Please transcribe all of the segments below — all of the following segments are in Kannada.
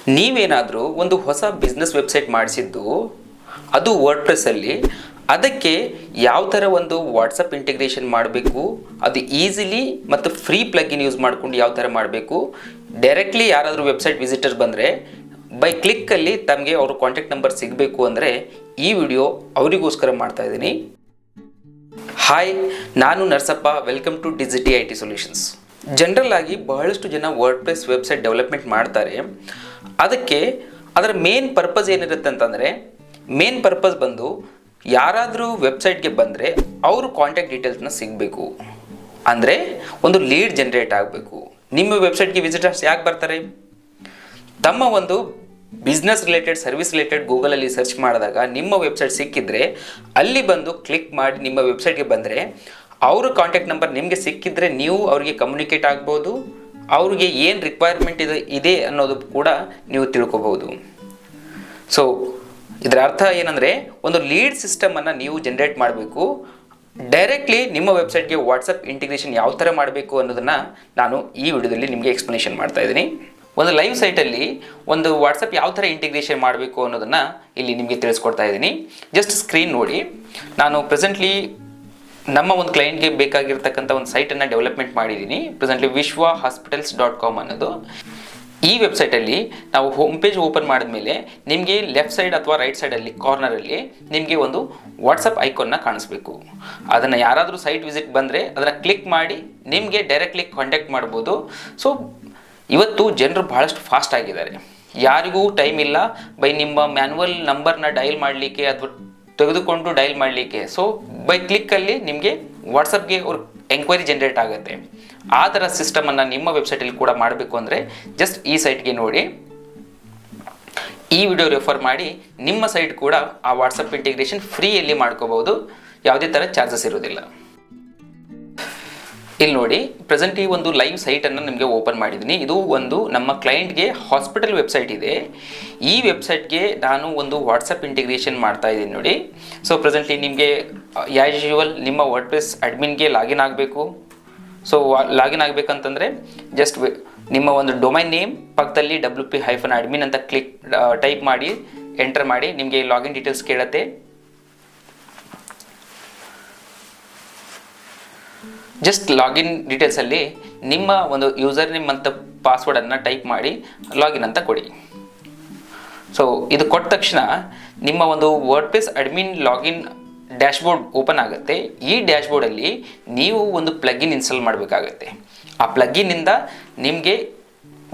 ನೀವೇನಾದರೂ ಒಂದು ಹೊಸ ಬಿಸ್ನೆಸ್ ವೆಬ್ಸೈಟ್ ಮಾಡಿಸಿದ್ದು ಅದು ವರ್ಡ್‌ಪ್ರೆಸ್ಸಲ್ಲಿ ಅದಕ್ಕೆ ಯಾವ ಥರ ಒಂದು ವಾಟ್ಸಪ್ ಇಂಟಿಗ್ರೇಷನ್ ಮಾಡಬೇಕು, ಅದು ಈಸಿಲಿ ಮತ್ತು ಫ್ರೀ ಪ್ಲಗಿನ್ ಯೂಸ್ ಮಾಡ್ಕೊಂಡು ಯಾವ ಥರ ಮಾಡಬೇಕು, ಡೈರೆಕ್ಟ್ಲಿ ಯಾರಾದರೂ ವೆಬ್ಸೈಟ್ ವಿಸಿಟರ್ ಬಂದರೆ ಬೈ ಕ್ಲಿಕ್ಕಲ್ಲಿ ತಮಗೆ ಅವ್ರ ಕಾಂಟ್ಯಾಕ್ಟ್ ನಂಬರ್ ಸಿಗಬೇಕು ಅಂದರೆ ಈ ವಿಡಿಯೋ ಅವರಿಗೋಸ್ಕರ ಮಾಡ್ತಾ ಇದ್ದೀನಿ. ಹಾಯ್, ನಾನು Narasappa. Welcome to DGT IT solutions. General ಆಗಿ ಬಹಳಷ್ಟು ಜನ ವರ್ಡ್‌ಪ್ರೆಸ್ ವೆಬ್ಸೈಟ್ ಡೆವಲಪ್ಮೆಂಟ್ ಮಾಡ್ತಾರೆ. ಅದಕ್ಕೆ ಅದರ ಮೇನ್ ಪರ್ಪಸ್ ಏನಿರುತ್ತೆ ಅಂತಂದರೆ, ಮೇನ್ ಪರ್ಪಸ್ ಬಂದು ಯಾರಾದರೂ ವೆಬ್ಸೈಟ್ಗೆ ಬಂದರೆ ಅವರು ಕಾಂಟ್ಯಾಕ್ಟ್ ಡೀಟೇಲ್ಸ್ನ ಸಿಗಬೇಕು, ಅಂದರೆ ಒಂದು ಲೀಡ್ ಜನರೇಟ್ ಆಗಬೇಕು. ನಿಮ್ಮ ವೆಬ್ಸೈಟ್ಗೆ ವಿಸಿಟರ್ಸ್ ಯಾಕೆ ಬರ್ತಾರೆ? ತಮ್ಮ ಒಂದು ಬಿಸ್ನೆಸ್ ರಿಲೇಟೆಡ್, ಸರ್ವಿಸ್ ರಿಲೇಟೆಡ್ ಗೂಗಲಲ್ಲಿ ಸರ್ಚ್ ಮಾಡಿದಾಗ ನಿಮ್ಮ ವೆಬ್ಸೈಟ್ ಸಿಕ್ಕಿದ್ರೆ ಅಲ್ಲಿ ಬಂದು ಕ್ಲಿಕ್ ಮಾಡಿ ನಿಮ್ಮ ವೆಬ್ಸೈಟ್ಗೆ ಬಂದರೆ ಅವ್ರ ಕಾಂಟ್ಯಾಕ್ಟ್ ನಂಬರ್ ನಿಮಗೆ ಸಿಕ್ಕಿದ್ರೆ ನೀವು ಅವರಿಗೆ ಕಮ್ಯುನಿಕೇಟ್ ಆಗ್ಬೋದು. ಅವ್ರಿಗೆ ಏನು ರಿಕ್ವೈರ್ಮೆಂಟ್ ಇದೆ ಅನ್ನೋದು ಕೂಡ ನೀವು ತಿಳ್ಕೊಬೋದು. ಸೊ ಇದರ ಅರ್ಥ ಏನಂದರೆ, ಒಂದು ಲೀಡ್ ಸಿಸ್ಟಮನ್ನು ನೀವು ಜನರೇಟ್ ಮಾಡಬೇಕು. ಡೈರೆಕ್ಟ್ಲಿ ನಿಮ್ಮ ವೆಬ್ಸೈಟ್ಗೆ ವಾಟ್ಸಪ್ ಇಂಟಿಗ್ರೇಷನ್ ಯಾವ ಥರ ಮಾಡಬೇಕು ಅನ್ನೋದನ್ನು ನಾನು ಈ ವಿಡಿಯೋದಲ್ಲಿ ನಿಮಗೆ ಎಕ್ಸ್ಪ್ಲನೇಷನ್ ಮಾಡ್ತಾ ಇದ್ದೀನಿ. ಒಂದು ಲೈವ್ ಸೈಟಲ್ಲಿ ಒಂದು ವಾಟ್ಸಪ್ ಯಾವ ಥರ ಇಂಟಿಗ್ರೇಷನ್ ಮಾಡಬೇಕು ಅನ್ನೋದನ್ನು ಇಲ್ಲಿ ನಿಮಗೆ ತಿಳಿಸ್ಕೊಡ್ತಾ ಇದ್ದೀನಿ. ಜಸ್ಟ್ ಸ್ಕ್ರೀನ್ ನೋಡಿ. ನಾನು ಪ್ರೆಸೆಂಟ್ಲಿ ನಮ್ಮ ಒಂದು ಕ್ಲೈಂಟ್ಗೆ ಬೇಕಾಗಿರ್ತಕ್ಕಂಥ ಒಂದು ಸೈಟನ್ನು ಡೆವಲಪ್ಮೆಂಟ್ ಮಾಡಿದ್ದೀನಿ. ಪ್ರೆಸೆಂಟ್ಲಿ vishwahospitals.com ಅನ್ನೋದು. ಈ ವೆಬ್ಸೈಟಲ್ಲಿ ನಾವು ಹೋಮ್ ಪೇಜ್ ಓಪನ್ ಮಾಡಿದ್ಮೇಲೆ ನಿಮಗೆ ಲೆಫ್ಟ್ ಸೈಡ್ ಅಥವಾ ರೈಟ್ ಸೈಡಲ್ಲಿ ಕಾರ್ನರಲ್ಲಿ ನಿಮಗೆ ಒಂದು ವಾಟ್ಸಪ್ ಐಕಾನ್ನ ಕಾಣಿಸ್ಬೇಕು. ಅದನ್ನು ಯಾರಾದರೂ ಸೈಟ್ ವಿಸಿಟ್ ಬಂದರೆ ಅದನ್ನು ಕ್ಲಿಕ್ ಮಾಡಿ ನಿಮಗೆ ಡೈರೆಕ್ಟ್ಲಿ ಕಾಂಟ್ಯಾಕ್ಟ್ ಮಾಡ್ಬೋದು. ಸೊ ಇವತ್ತು ಜನರು ಭಾಳಷ್ಟು ಫಾಸ್ಟ್ ಆಗಿದ್ದಾರೆ. ಯಾರಿಗೂ ಟೈಮ್ ಇಲ್ಲ ಬೈ ನಿಮ್ಮ ಮ್ಯಾನ್ಯುವಲ್ ನಂಬರ್ನ ಡಯಲ್ ಮಾಡಲಿಕ್ಕೆ ಅಥವಾ ತೆಗೆದುಕೊಂಡು ಡಯಲ್ ಮಾಡಲಿಕ್ಕೆ. ಸೊ ಬೈ ಕ್ಲಿಕ್ಕಲ್ಲಿ ನಿಮಗೆ ವಾಟ್ಸಪ್ಗೆ ಅವ್ರ ಎಂಕ್ವೈರಿ ಜನರೇಟ್ ಆಗುತ್ತೆ. ಆ ಥರ ಸಿಸ್ಟಮನ್ನು ನಿಮ್ಮ ವೆಬ್ಸೈಟಲ್ಲಿ ಕೂಡ ಮಾಡಬೇಕು ಅಂದರೆ ಜಸ್ಟ್ ಈ ಸೈಟ್ಗೆ ನೋಡಿ, ಈ ವಿಡಿಯೋ ರೆಫರ್ ಮಾಡಿ ನಿಮ್ಮ ಸೈಟ್ ಕೂಡ ಆ ವಾಟ್ಸಪ್ ಇಂಟಿಗ್ರೇಷನ್ ಫ್ರೀಯಲ್ಲಿ ಮಾಡ್ಕೋಬೋದು. ಯಾವುದೇ ಥರ ಚಾರ್ಜಸ್ ಇರೋದಿಲ್ಲ. ಇಲ್ಲಿ ನೋಡಿ, ಪ್ರೆಸೆಂಟ್ ಈ ಒಂದು ಲೈವ್ ಸೈಟನ್ನು ನಿಮಗೆ ಓಪನ್ ಮಾಡಿದ್ದೀನಿ. ಇದು ಒಂದು ನಮ್ಮ ಕ್ಲೈಂಟ್ಗೆ ಹಾಸ್ಪಿಟಲ್ ವೆಬ್ಸೈಟ್ ಇದೆ. ಈ ವೆಬ್ಸೈಟ್ಗೆ ನಾನು ಒಂದು ವಾಟ್ಸಪ್ ಇಂಟಿಗ್ರೇಷನ್ ಮಾಡ್ತಾ ಇದ್ದೀನಿ ನೋಡಿ. ಸೊ ಪ್ರೆಸೆಂಟ್ಲಿ ನಿಮಗೆ ಆ್ಯಸ್ ಯೂಶುವಲ್ ನಿಮ್ಮ ವರ್ಡ್‌ಪ್ರೆಸ್ ಅಡ್ಮಿನ್ಗೆ ಲಾಗಿನ್ ಆಗಬೇಕು. ಸೊ ಲಾಗಿನ್ ಆಗಬೇಕಂತಂದರೆ ಜಸ್ಟ್ ನಿಮ್ಮ ಒಂದು ಡೊಮೈನ್ ನೇಮ್ ಪಕ್ಕದಲ್ಲಿ WP-admin ಅಂತ ಟೈಪ್ ಮಾಡಿ ಎಂಟರ್ ಮಾಡಿ. ನಿಮಗೆ ಲಾಗಿನ್ ಡೀಟೇಲ್ಸ್ ಕೇಳುತ್ತೆ. ಜಸ್ಟ್ ಲಾಗಿನ್ ಡೀಟೇಲ್ಸಲ್ಲಿ ನಿಮ್ಮ ಒಂದು ಯೂಸರ್ ನೇಮ್ ಅಂತ ಪಾಸ್ವರ್ಡನ್ನು ಟೈಪ್ ಮಾಡಿ ಲಾಗಿನ್ ಅಂತ ಕೊಡಿ. ಸೊ ಇದು ಕೊಟ್ಟ ತಕ್ಷಣ ನಿಮ್ಮ ಒಂದು WordPress admin login dashboard open ಆಗುತ್ತೆ. ಈ ಡ್ಯಾಶ್ಬೋರ್ಡಲ್ಲಿ ನೀವು ಒಂದು ಪ್ಲಗಿನ್ ಇನ್ಸ್ಟಾಲ್ ಮಾಡಬೇಕಾಗತ್ತೆ. ಆ ಪ್ಲಗಿನ್ನಿಂದ ನಿಮಗೆ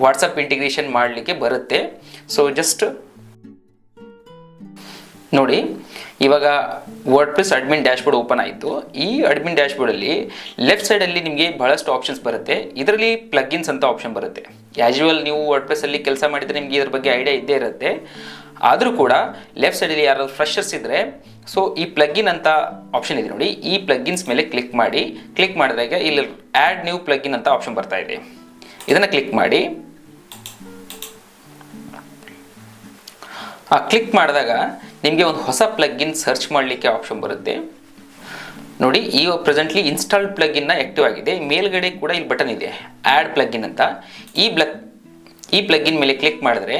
ವಾಟ್ಸಪ್ ಇಂಟಿಗ್ರೇಷನ್ ಮಾಡಲಿಕ್ಕೆ ಬರುತ್ತೆ. ಸೊ ಜಸ್ಟ್ ನೋಡಿ, ಇವಾಗ ವರ್ಡ್‌ಪ್ರೆಸ್ ಅಡ್ಮಿನ್ ಡ್ಯಾಶ್ಬೋರ್ಡ್ ಓಪನ್ ಆಯಿತು. ಈ ಅಡ್ಮಿನ್ ಡ್ಯಾಶ್ಬೋರ್ಡಲ್ಲಿ ಲೆಫ್ಟ್ ಸೈಡಲ್ಲಿ ನಿಮಗೆ ಬಹಳಷ್ಟು ಆಪ್ಷನ್ಸ್ ಬರುತ್ತೆ. ಇದರಲ್ಲಿ ಪ್ಲಗಿನ್ಸ್ ಅಂತ ಆಪ್ಷನ್ ಬರುತ್ತೆ. ಕ್ಯಾಶುವಲ್ ನೀವು ವರ್ಡ್‌ಪ್ರೆಸ್ಸಲ್ಲಿ ಕೆಲಸ ಮಾಡಿದರೆ ನಿಮಗೆ ಇದ್ರ ಬಗ್ಗೆ ಐಡಿಯಾ ಇದ್ದೇ ಇರುತ್ತೆ. ಆದರೂ ಕೂಡ ಲೆಫ್ಟ್ ಸೈಡಲ್ಲಿ ಯಾರಾದರೂ ಫ್ರೆಶರ್ಸ್ ಇದ್ದರೆ ಸೊ ಈ ಪ್ಲಗಿನ್ ಅಂತ ಆಪ್ಷನ್ ಇದೆ ನೋಡಿ. ಈ ಪ್ಲಗಿನ್ಸ್ ಮೇಲೆ ಕ್ಲಿಕ್ ಮಾಡಿ. ಕ್ಲಿಕ್ ಮಾಡಿದಾಗ ಇಲ್ಲಿ ಆ್ಯಡ್ ನ್ಯೂ ಪ್ಲಗಿನ್ ಅಂತ ಆಪ್ಷನ್ ಬರ್ತಾ ಇದೆ. ಇದನ್ನು ಕ್ಲಿಕ್ ಮಾಡಿ. ಕ್ಲಿಕ್ ಮಾಡಿದಾಗ ನಿಮಗೆ ಒಂದು ಹೊಸ ಪ್ಲಗಿನ್ ಸರ್ಚ್ ಮಾಡಲಿಕ್ಕೆ ಆಪ್ಷನ್ ಬರುತ್ತೆ ನೋಡಿ. ಈ ಪ್ರೆಸೆಂಟ್ಲಿ ಇನ್ಸ್ಟಾಲ್ಡ್ ಪ್ಲಗಿನ್ನ ಆ್ಯಕ್ಟಿವ್ ಆಗಿದೆ. ಮೇಲ್ಗಡೆ ಕೂಡ ಇಲ್ಲಿ ಬಟನ್ ಇದೆ ಆ್ಯಡ್ ಪ್ಲಗಿನ್ ಅಂತ. ಈ ಪ್ಲಗಿನ್ ಮೇಲೆ ಕ್ಲಿಕ್ ಮಾಡಿದ್ರೆ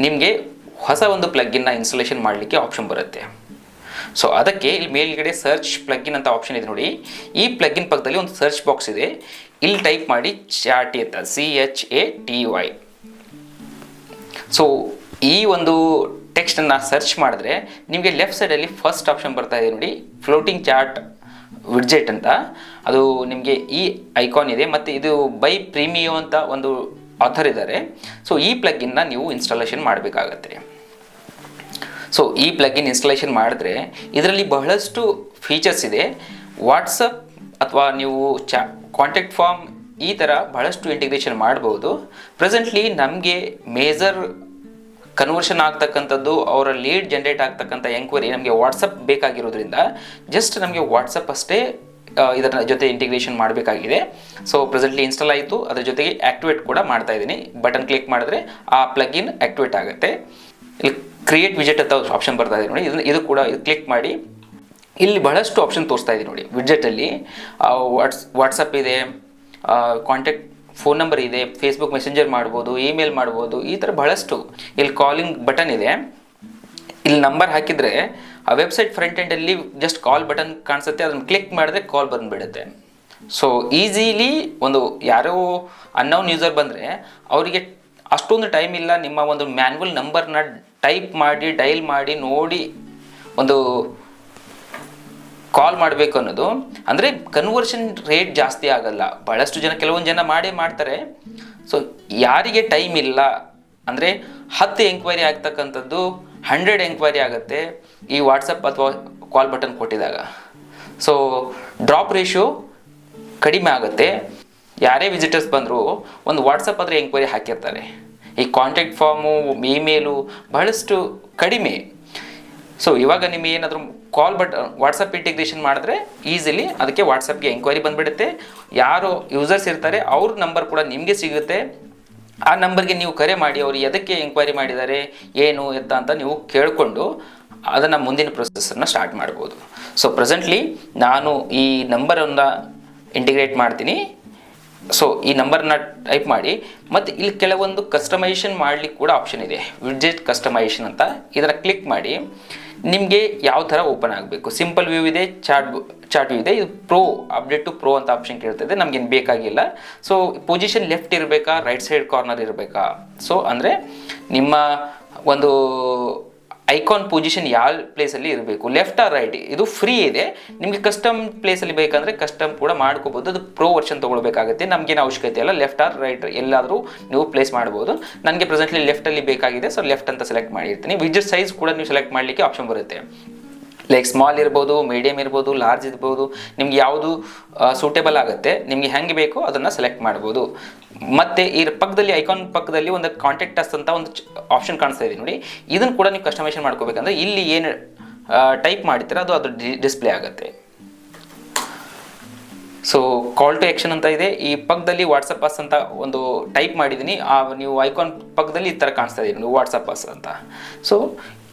ನಿಮಗೆ ಹೊಸ ಒಂದು ಪ್ಲಗಿನ್ನ ಇನ್ಸ್ಟಾಲೇಷನ್ ಮಾಡಲಿಕ್ಕೆ ಆಪ್ಷನ್ ಬರುತ್ತೆ. ಸೊ ಅದಕ್ಕೆ ಇಲ್ಲಿ ಮೇಲ್ಗಡೆ ಸರ್ಚ್ ಪ್ಲಗಿನ್ ಅಂತ ಆಪ್ಷನ್ ಇದೆ ನೋಡಿ. ಈ ಪ್ಲಗಿನ್ ಪಕ್ಕದಲ್ಲಿ ಒಂದು ಸರ್ಚ್ ಬಾಕ್ಸ್ ಇದೆ. ಇಲ್ಲಿ ಟೈಪ್ ಮಾಡಿ ಚಾಟಿ ಅಂತ, CHATY. ಸೊ ಈ ಒಂದು ಟೆಕ್ಸ್ಟನ್ನು ಸರ್ಚ್ ಮಾಡಿದ್ರೆ ನಿಮಗೆ ಲೆಫ್ಟ್ ಸೈಡಲ್ಲಿ ಫಸ್ಟ್ ಆಪ್ಷನ್ ಬರ್ತಾ ಇದೆ ನೋಡಿ, ಫ್ಲೋಟಿಂಗ್ ಚಾರ್ಟ್ ವಿಡ್ಜೆಟ್ ಅಂತ. ಅದು ನಿಮಗೆ ಈ ಐಕಾನ್ ಇದೆ ಮತ್ತು ಇದು ಬೈ ಪ್ರೀಮಿಯೋ ಅಂತ ಒಂದು ಆಥರ್ ಇದ್ದಾರೆ. ಸೊ ಈ ಪ್ಲಗಿನ್ನ ನೀವು ಇನ್ಸ್ಟಾಲೇಷನ್ ಮಾಡಬೇಕಾಗತ್ತೆ. ಸೊ ಈ ಪ್ಲಗಿನ್ ಇನ್ಸ್ಟಾಲೇಷನ್ ಮಾಡಿದ್ರೆ ಇದರಲ್ಲಿ ಬಹಳಷ್ಟು ಫೀಚರ್ಸ್ ಇದೆ. ವಾಟ್ಸಪ್ ಅಥವಾ ನೀವು ಕಾಂಟ್ಯಾಕ್ಟ್ ಫಾರ್ಮ್ ಈ ಥರ ಬಹಳಷ್ಟು ಇಂಟಿಗ್ರೇಷನ್ ಮಾಡ್ಬೋದು. ಪ್ರೆಸೆಂಟ್ಲಿ ನಮಗೆ ಮೇಜರ್ ಕನ್ವರ್ಷನ್ ಆಗ್ತಕ್ಕಂಥದ್ದು, ಅವರ ಲೀಡ್ ಜನರೇಟ್ ಆಗ್ತಕ್ಕಂಥ ಎಂಕ್ವೈರಿ ನಮಗೆ ವಾಟ್ಸಪ್ ಬೇಕಾಗಿರೋದ್ರಿಂದ ಜಸ್ಟ್ ನಮಗೆ ವಾಟ್ಸಪ್ ಅಷ್ಟೇ ಇದರ ಜೊತೆ ಇಂಟಿಗ್ರೇಷನ್ ಮಾಡಬೇಕಾಗಿದೆ. ಸೊ ಪ್ರೆಸೆಂಟ್ಲಿ ಇನ್ಸ್ಟಾಲ್ ಆಯಿತು. ಅದರ ಜೊತೆಗೆ ಆ್ಯಕ್ಟಿವೇಟ್ ಕೂಡ ಮಾಡ್ತಾ ಇದ್ದೀನಿ. ಬಟನ್ ಕ್ಲಿಕ್ ಮಾಡಿದ್ರೆ ಆ ಪ್ಲಗಿನ್ ಆ್ಯಕ್ಟಿವೇಟ್ ಆಗುತ್ತೆ. ಇಲ್ಲಿ ಕ್ರಿಯೇಟ್ ವಿಜೆಟ್ ಅಂತ ಆಪ್ಷನ್ ಬರ್ತಾ ಇದೆ ನೋಡಿ. ಇದು ಕೂಡ ಕ್ಲಿಕ್ ಮಾಡಿ. ಇಲ್ಲಿ ಬಹಳಷ್ಟು ಆಪ್ಷನ್ ತೋರಿಸ್ತಾ ಇದೆ ನೋಡಿ. ವಿಡ್ಜೆಟಲ್ಲಿ ವಾಟ್ಸಪ್ ಇದೆ, ಕಾಂಟ್ಯಾಕ್ಟ್ ಫೋನ್ ನಂಬರ್ ಇದೆ, ಫೇಸ್ಬುಕ್ ಮೆಸೆಂಜರ್ ಮಾಡ್ಬೋದು, ಇಮೇಲ್ ಮಾಡ್ಬೋದು, ಈ ಥರ ಬಹಳಷ್ಟು. ಇಲ್ಲಿ ಕಾಲಿಂಗ್ ಬಟನ್ ಇದೆ, ಇಲ್ಲಿ ನಂಬರ್ ಹಾಕಿದರೆ ಆ ವೆಬ್ಸೈಟ್ ಫ್ರಂಟ್ ಎಂಡಲ್ಲಿ ಜಸ್ಟ್ ಕಾಲ್ ಬಟನ್ ಕಾಣಿಸುತ್ತೆ, ಅದನ್ನು ಕ್ಲಿಕ್ ಮಾಡಿದ್ರೆ ಕಾಲ್ ಬಂದುಬಿಡುತ್ತೆ. ಸೊ ಈಸಿಲಿ ಒಂದು ಯಾರೋ ಅನ್ನೋನ್ ಯೂಸರ್ ಬಂದರೆ ಅವರಿಗೆ ಅಷ್ಟೊಂದು ಟೈಮ್ ಇಲ್ಲ ನಿಮ್ಮ ಒಂದು ಮ್ಯಾನ್ಯುವಲ್ ನಂಬರ್ನ ಟೈಪ್ ಮಾಡಿ ಡೈಲ್ ಮಾಡಿ ನೋಡಿ ಒಂದು ಕಾಲ್ ಮಾಡಬೇಕು ಅನ್ನೋದು. ಅಂದರೆ ಕನ್ವರ್ಷನ್ ರೇಟ್ ಜಾಸ್ತಿ ಆಗಲ್ಲ. ಭಾಳಷ್ಟು ಜನ, ಕೆಲವೊಂದು ಜನ ಮಾಡ್ತಾರೆ. ಸೊ ಯಾರಿಗೆ ಟೈಮ್ ಇಲ್ಲ ಅಂದರೆ 10 ಎಂಕ್ವೈರಿ ಆಗ್ತಕ್ಕಂಥದ್ದು 100 ಎಂಕ್ವೈರಿ ಆಗುತ್ತೆ ಈ ವಾಟ್ಸಪ್ ಅಥವಾ ಕಾಲ್ ಬಟನ್ ಕೊಟ್ಟಿದಾಗ. ಸೊ ಡ್ರಾಪ್ ರೇಷಿಯೋ ಕಡಿಮೆ ಆಗುತ್ತೆ. ಯಾರೇ ವಿಸಿಟರ್ಸ್ ಬಂದರೂ ಒಂದು ವಾಟ್ಸಪ್ ಆದರೆ ಎಂಕ್ವೈರಿ ಹಾಕಿರ್ತಾರೆ. ಈ ಕಾಂಟ್ಯಾಕ್ಟ್ ಫಾರ್ಮು, ಇಮೇಲು ಬಹಳಷ್ಟು ಕಡಿಮೆ. ಸೊ ಇವಾಗ ನಿಮಗೆ ಏನಾದರೂ ಕಾಲ್ ವಾಟ್ಸಪ್ ಇಂಟಿಗ್ರೇಷನ್ ಮಾಡಿದ್ರೆ ಈಸಿಲಿ ಅದಕ್ಕೆ ವಾಟ್ಸಪ್ಗೆ ಎಂಕ್ವೈರಿ ಬಂದುಬಿಡುತ್ತೆ. ಯಾರು ಯೂಸರ್ಸ್ ಇರ್ತಾರೆ ಅವ್ರ ನಂಬರ್ ಕೂಡ ನಿಮಗೆ ಸಿಗುತ್ತೆ. ಆ ನಂಬರ್ಗೆ ನೀವು ಕರೆ ಮಾಡಿ ಅವ್ರು ಎದಕ್ಕೆ ಎಂಕ್ವೈರಿ ಮಾಡಿದ್ದಾರೆ, ಏನು ಎತ್ತ ಅಂತ ನೀವು ಕೇಳಿಕೊಂಡು ಅದನ್ನು ಮುಂದಿನ ಪ್ರೊಸೆಸನ್ನು ಸ್ಟಾರ್ಟ್ ಮಾಡ್ಬೋದು. ಸೊ ಪ್ರೆಸೆಂಟ್ಲಿ ನಾನು ಈ ನಂಬರನ್ನು ಇಂಟಿಗ್ರೇಟ್ ಮಾಡ್ತೀನಿ. ಸೊ ಈ ನಂಬರ್ನ ಟೈಪ್ ಮಾಡಿ, ಮತ್ತು ಇಲ್ಲಿ ಕೆಲವೊಂದು ಕಸ್ಟಮೈಸೇಷನ್ ಮಾಡಲಿಕ್ಕೆ ಕೂಡ ಆಪ್ಷನ್ ಇದೆ, ವಿಡ್ಜೆಟ್ ಕಸ್ಟಮೈಸೇಷನ್ ಅಂತ. ಇದನ್ನು ಕ್ಲಿಕ್ ಮಾಡಿ ನಿಮಗೆ ಯಾವ ಥರ ಓಪನ್ ಆಗಬೇಕು. ಸಿಂಪಲ್ ವ್ಯೂ ಇದೆ, ಚಾರ್ಟ್ ವ್ಯೂ ಇದೆ. ಇದು ಪ್ರೋ, ಅಪ್ಡೇಟ್ ಟು ಪ್ರೋ ಅಂತ ಆಪ್ಷನ್ ಕೇಳ್ತದೆ. ನಮಗೇನು ಬೇಕಾಗಿಲ್ಲ. ಸೊ ಪೊಸಿಷನ್ ಲೆಫ್ಟ್ ಇರಬೇಕಾ, ರೈಟ್ ಸೈಡ್ ಕಾರ್ನರ್ ಇರಬೇಕಾ. ಸೊ ಅಂದರೆ ನಿಮ್ಮ ಒಂದು ಐಕಾನ್ ಪೊಸಿಷನ್ ಯಾವ ಪ್ಲೇಸಲ್ಲಿ ಇರಬೇಕು, ಲೆಫ್ಟ್ ಆರ್ ರೈಟ್, ಇದು ಫ್ರೀ ಇದೆ. ನಿಮಗೆ ಕಸ್ಟಮ್ ಪ್ಲೇಸಲ್ಲಿ ಬೇಕಂದರೆ ಕಸ್ಟಮ್ ಕೂಡ ಮಾಡ್ಕೋಬೋದು. ಅದು ಪ್ರೋ ವರ್ಷನ್ ತೊಗೊಳ್ಬೇಕಾಗುತ್ತೆ. ನಮಗೇನು ಅವಶ್ಯಕತೆ ಇಲ್ಲ, ಲೆಫ್ಟ್ ಆರ್ ರೈಟ್ ಎಲ್ಲಾದರೂ ನೀವು ಪ್ಲೇಸ್ ಮಾಡ್ಬೋದು. ನನಗೆ ಪ್ರೆಸೆಂಟ್ಲಿ ಲೆಫ್ಟಲ್ಲಿ ಬೇಕಾಗಿದೆ, ಸೊ ಲೆಫ್ಟ್ ಅಂತ ಸೆಲೆಕ್ಟ್ ಮಾಡಿರ್ತೀನಿ. ವಿಡ್ಜೆಟ್ ಸೈಜ್ ಕೂಡ ನೀವು ಸೆಲೆಕ್ಟ್ ಮಾಡಲಿಕ್ಕೆ ಆಪ್ಷನ್ ಬರುತ್ತೆ. ಲೈಕ್ ಸ್ಮಾಲ್ ಇರ್ಬೋದು, ಮೀಡಿಯಮ್ ಇರ್ಬೋದು, ಲಾರ್ಜ್ ಇರ್ಬೋದು. ನಿಮ್ಗೆ ಯಾವುದು ಸೂಟೇಬಲ್ ಆಗುತ್ತೆ, ನಿಮಗೆ ಹೆಂಗೆ ಬೇಕೋ ಅದನ್ನು ಸೆಲೆಕ್ಟ್ ಮಾಡ್ಬೋದು. ಮತ್ತು ಈ ಪಕ್ಕದಲ್ಲಿ ಐಕಾನ್ ಪಕ್ಕದಲ್ಲಿ ಒಂದು ಕಾಂಟ್ಯಾಕ್ಟ್ ಅಸ್ ಅಂತ ಒಂದು ಆಪ್ಷನ್ ಕಾಣಿಸ್ತಾ ಇದೆ ನೋಡಿ. ಇದನ್ನು ಕೂಡ ನೀವು ಕಸ್ಟಮೈಸೇಷನ್ ಮಾಡ್ಕೋಬೇಕಂದ್ರೆ ಇಲ್ಲಿ ಏನು ಟೈಪ್ ಮಾಡ್ತೀರ ಅದು ಡಿಸ್ಪ್ಲೇ ಆಗುತ್ತೆ. ಸೊ ಕಾಲ್ ಟು ಆ್ಯಕ್ಷನ್ ಅಂತ ಇದೆ. ಈ ಪಕ್ಕದಲ್ಲಿ ವಾಟ್ಸಪ್ ಅಸ್ ಅಂತ ಒಂದು ಟೈಪ್ ಮಾಡಿದ್ದೀನಿ, ನೀವು ಐಕಾನ್ ಪಕ್ಕದಲ್ಲಿ ಈ ಥರ ಕಾಣಿಸ್ತಾ ಇದೆ ನೀವು ವಾಟ್ಸಪ್ ಅಸ್ ಅಂತ. ಸೊ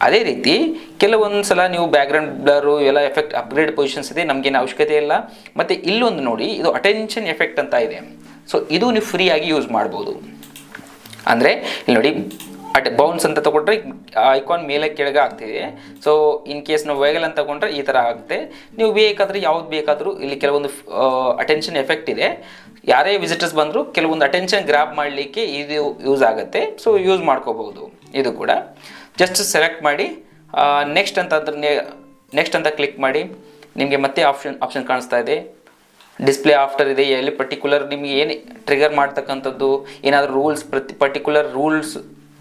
ಅದೇ ರೀತಿ ಕೆಲವೊಂದು ಸಲ ನೀವು ಬ್ಯಾಕ್ಗ್ರೌಂಡ್ ಬ್ಲರು ಎಲ್ಲ ಎಫೆಕ್ಟ್ ಅಪ್ಗ್ರೇಡ್ ಪೊಸಿಷನ್ಸ್ ಇದೆ, ನಮಗೇನು ಅವಶ್ಯಕತೆ ಇಲ್ಲ. ಮತ್ತು ಇಲ್ಲೊಂದು ನೋಡಿ, ಇದು ಅಟೆನ್ಷನ್ ಎಫೆಕ್ಟ್ ಅಂತ ಇದೆ. ಸೊ ಇದು ನೀವು ಫ್ರೀಯಾಗಿ ಯೂಸ್ ಮಾಡ್ಬೋದು. ಅಂದರೆ ಇಲ್ಲಿ ನೋಡಿ, ಬೌನ್ಸ್ ಅಂತ ತೊಗೊಂಡ್ರೆ ಐಕಾನ್ ಮೇಲೆ ಕೆಳಗೆ ಆಗ್ತಿದೆ. ಸೊ ಇನ್ ಕೇಸ್ ನಾವು ವೇಗಲ್ ಅಂತ ತೊಗೊಂಡ್ರೆ ಈ ಥರ ಆಗುತ್ತೆ. ನೀವು ಬೇಕಾದರೆ ಯಾವ್ದು ಬೇಕಾದರೂ ಇಲ್ಲಿ ಕೆಲವೊಂದು ಅಟೆನ್ಷನ್ ಎಫೆಕ್ಟ್ ಇದೆ. ಯಾರೇ ವಿಸಿಟರ್ಸ್ ಬಂದರೂ ಕೆಲವೊಂದು ಅಟೆನ್ಷನ್ ಗ್ರ್ಯಾಬ್ ಮಾಡಲಿಕ್ಕೆ ಇದು ಯೂಸ್ ಆಗುತ್ತೆ. ಸೊ ಯೂಸ್ ಮಾಡ್ಕೋಬೋದು. ಇದು ಕೂಡ ಜಸ್ಟ್ ಸೆಲೆಕ್ಟ್ ಮಾಡಿ ನೆಕ್ಸ್ಟ್ ಅಂತ ಕ್ಲಿಕ್ ಮಾಡಿ ನಿಮಗೆ ಮತ್ತೆ ಆಪ್ಷನ್ ಕಾಣಿಸ್ತಾ ಇದೆ. ಡಿಸ್ಪ್ಲೇ ಆಫ್ಟರ್ ಇದೆ. ಎಲ್ಲಿ ಪರ್ಟಿಕ್ಯುಲರ್ ನಿಮಗೆ ಏನು ಟ್ರಿಗರ್ ಮಾಡ್ತಕ್ಕಂಥದ್ದು, ಏನಾದರೂ ಪರ್ಟಿಕ್ಯುಲರ್ ರೂಲ್ಸ್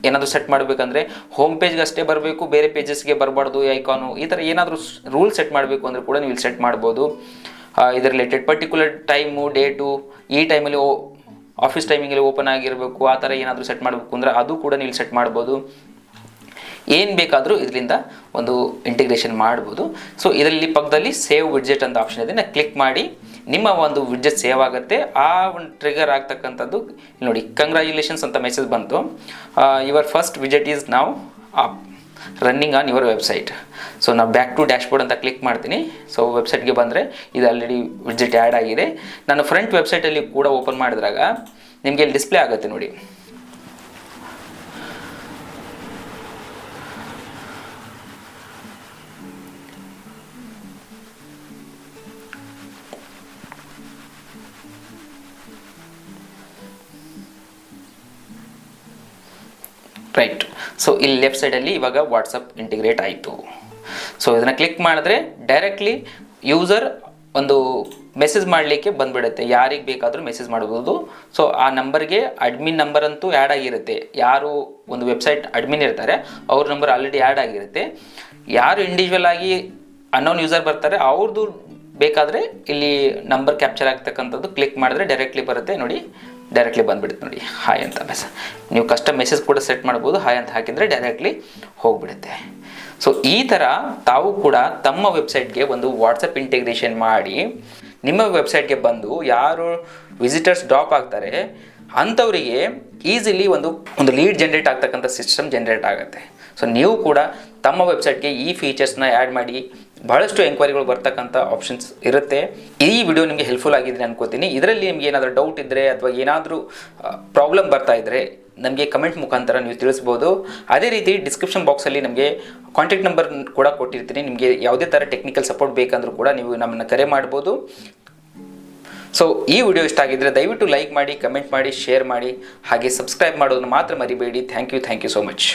ಏನಾದರೂ ಸೆಟ್ ಮಾಡಬೇಕಂದ್ರೆ ಹೋಮ್ ಪೇಜ್ಗೆ ಅಷ್ಟೇ ಬರಬೇಕು, ಬೇರೆ ಪೇಜಸ್ಗೆ ಬರಬಾರ್ದು ಐಕಾನು. ಈ ಥರ ಏನಾದರೂ ರೂಲ್ ಸೆಟ್ ಮಾಡಬೇಕು ಅಂದರೆ ಕೂಡ ನೀವು ಇಲ್ಲಿ ಸೆಟ್ ಮಾಡ್ಬೋದು. ಇದರ ರಿಲೇಟೆಡ್ ಪರ್ಟಿಕ್ಯುಲರ್ ಟೈಮು, ಡೇಟು, ಈ ಟೈಮಲ್ಲಿ ಆಫೀಸ್ ಟೈಮಿಂಗಲ್ಲಿ ಓಪನ್ ಆಗಿರಬೇಕು, ಆ ಥರ ಏನಾದರೂ ಸೆಟ್ ಮಾಡಬೇಕು ಅಂದರೆ ಅದು ಕೂಡ ನೀವು ಸೆಟ್ ಮಾಡ್ಬೋದು. ಏನು ಬೇಕಾದರೂ ಇದರಿಂದ ಒಂದು ಇಂಟಿಗ್ರೇಷನ್ ಮಾಡ್ಬೋದು. ಸೊ ಇದರಲ್ಲಿ ಪಕ್ಕದಲ್ಲಿ ಸೇವ್ ವಿಡ್ಜೆಟ್ ಅಂತ ಆಪ್ಷನ್ ಇದೆ. ಕ್ಲಿಕ್ ಮಾಡಿ ನಿಮ್ಮ ಒಂದು ವಿಡ್ಜೆಟ್ ಸೇವ್ ಆಗುತ್ತೆ. ಆ ಒಂದು ಟ್ರಿಗರ್ ಆಗ್ತಕ್ಕಂಥದ್ದು ನೋಡಿ, ಕಂಗ್ರ್ಯಾಚುಲೇಷನ್ಸ್ ಅಂತ ಮೆಸೇಜ್ ಬಂತು. Your first widget is now running on your website. So ನಾವು ಬ್ಯಾಕ್ ಟು ಡ್ಯಾಶ್ಬೋರ್ಡ್ ಅಂತ ಕ್ಲಿಕ್ ಮಾಡ್ತೀನಿ. ಸೊ ವೆಬ್ಸೈಟ್ಗೆ ಬಂದರೆ ಇದು ಆಲ್ರೆಡಿ ವಿಡ್ಜೆಟ್ ಆ್ಯಡ್ ಆಗಿದೆ. ನಾನು ಫ್ರಂಟ್ ವೆಬ್ಸೈಟಲ್ಲಿ ಕೂಡ ಓಪನ್ ಮಾಡಿದಾಗ ನಿಮಗೆ ಇಲ್ಲಿ ಡಿಸ್ಪ್ಲೇ ಆಗುತ್ತೆ ನೋಡಿ. ರೈಟ್. ಸೊ ಇಲ್ಲಿ ಲೆಫ್ಟ್ ಸೈಡಲ್ಲಿ ಇವಾಗ ವಾಟ್ಸಪ್ ಇಂಟಿಗ್ರೇಟ್ ಆಯಿತು. ಸೊ ಇದನ್ನು ಕ್ಲಿಕ್ ಮಾಡಿದ್ರೆ ಡೈರೆಕ್ಟ್ಲಿ ಯೂಸರ್ ಒಂದು ಮೆಸೇಜ್ ಮಾಡಲಿಕ್ಕೆ ಬಂದುಬಿಡುತ್ತೆ. ಯಾರಿಗೆ ಬೇಕಾದರೂ ಮೆಸೇಜ್ ಮಾಡ್ಬೋದು. ಸೊ ಆ ನಂಬರ್ಗೆ ಅಡ್ಮಿನ್ ನಂಬರ್ ಅಂತೂ ಆ್ಯಡ್ ಆಗಿರುತ್ತೆ. ಯಾರು ಒಂದು ವೆಬ್ಸೈಟ್ ಅಡ್ಮಿನ್ ಇರ್ತಾರೆ ಅವ್ರ ನಂಬರ್ ಆಲ್ರೆಡಿ ಆ್ಯಡ್ ಆಗಿರುತ್ತೆ. ಯಾರು ಇಂಡಿವಿಜುವಲ್ ಆಗಿ ಅನ್ನೋನ್ ಯೂಸರ್ ಬರ್ತಾರೆ ಅವ್ರದ್ದು ಬೇಕಾದರೆ ಇಲ್ಲಿ ನಂಬರ್ ಕ್ಯಾಪ್ಚರ್ ಆಗ್ತಕ್ಕಂಥದ್ದು ಕ್ಲಿಕ್ ಮಾಡಿದ್ರೆ ಡೈರೆಕ್ಟ್ಲಿ ಬರುತ್ತೆ ನೋಡಿ. ಡೈರೆಕ್ಟ್ಲಿ ಬಂದುಬಿಡುತ್ತೆ ನೋಡಿ, ಹಾಯ್ ಅಂತ ಮೆಸೇಜ್. ನೀವು ಕಸ್ಟಮ್ ಮೆಸೇಜ್ ಕೂಡ ಸೆಟ್ ಮಾಡ್ಬೋದು. ಹಾಯ್ ಅಂತ ಹಾಕಿದರೆ ಡೈರೆಕ್ಟ್ಲಿ ಹೋಗಿಬಿಡುತ್ತೆ. ಸೊ ಈ ಥರ ತಾವು ಕೂಡ ತಮ್ಮ ವೆಬ್ಸೈಟ್ಗೆ ಒಂದು ವಾಟ್ಸಪ್ ಇಂಟಿಗ್ರೇಷನ್ ಮಾಡಿ ನಿಮ್ಮ ವೆಬ್ಸೈಟ್ಗೆ ಬಂದು ಯಾರು ವಿಸಿಟರ್ಸ್ ಡ್ರಾಪ್ ಆಗ್ತಾರೆ ಅಂಥವರಿಗೆ ಈಸಿಲಿ ಒಂದು ಲೀಡ್ ಜನ್ರೇಟ್ ಆಗ್ತಕ್ಕಂಥ ಸಿಸ್ಟಮ್ ಜನ್ರೇಟ್ ಆಗುತ್ತೆ. ಸೊ ನೀವು ಕೂಡ ತಮ್ಮ ವೆಬ್ಸೈಟ್ಗೆ ಈ ಫೀಚರ್ಸ್ನ ಆ್ಯಡ್ ಮಾಡಿ ಬಹಳಷ್ಟು ಎಂಕ್ವೈರಿಗಳು ಬರ್ತಕ್ಕಂಥ ಆಪ್ಷನ್ಸ್ ಇರುತ್ತೆ. ಈ ವಿಡಿಯೋ ನಿಮಗೆ ಹೆಲ್ಪ್ಫುಲ್ ಆಗಿದೆ ಅನ್ಕೋತೀನಿ. ಇದರಲ್ಲಿ ನಿಮಗೆ ಏನಾದರೂ ಡೌಟ್ ಇದ್ದರೆ ಅಥವಾ ಏನಾದರೂ ಪ್ರಾಬ್ಲಮ್ ಬರ್ತಾ ಇದ್ದರೆ ನಮಗೆ ಕಮೆಂಟ್ ಮುಖಾಂತರ ನೀವು ತಿಳಿಸ್ಬೋದು. ಅದೇ ರೀತಿ ಡಿಸ್ಕ್ರಿಪ್ಷನ್ ಬಾಕ್ಸಲ್ಲಿ ನಮಗೆ ಕಾಂಟ್ಯಾಕ್ಟ್ ನಂಬರ್ ಕೂಡ ಕೊಟ್ಟಿರ್ತೀನಿ. ನಿಮಗೆ ಯಾವುದೇ ಥರ ಟೆಕ್ನಿಕಲ್ ಸಪೋರ್ಟ್ ಬೇಕಂದ್ರೂ ಕೂಡ ನೀವು ನಮ್ಮನ್ನು ಕರೆ ಮಾಡ್ಬೋದು. ಸೊ ಈ ವಿಡಿಯೋ ಇಷ್ಟ ಆಗಿದ್ದರೆ ದಯವಿಟ್ಟು ಲೈಕ್ ಮಾಡಿ, ಕಮೆಂಟ್ ಮಾಡಿ, ಶೇರ್ ಮಾಡಿ, ಹಾಗೆ ಸಬ್ಸ್ಕ್ರೈಬ್ ಮಾಡೋದನ್ನು ಮಾತ್ರ ಮರಿಬೇಡಿ. Thank you so much.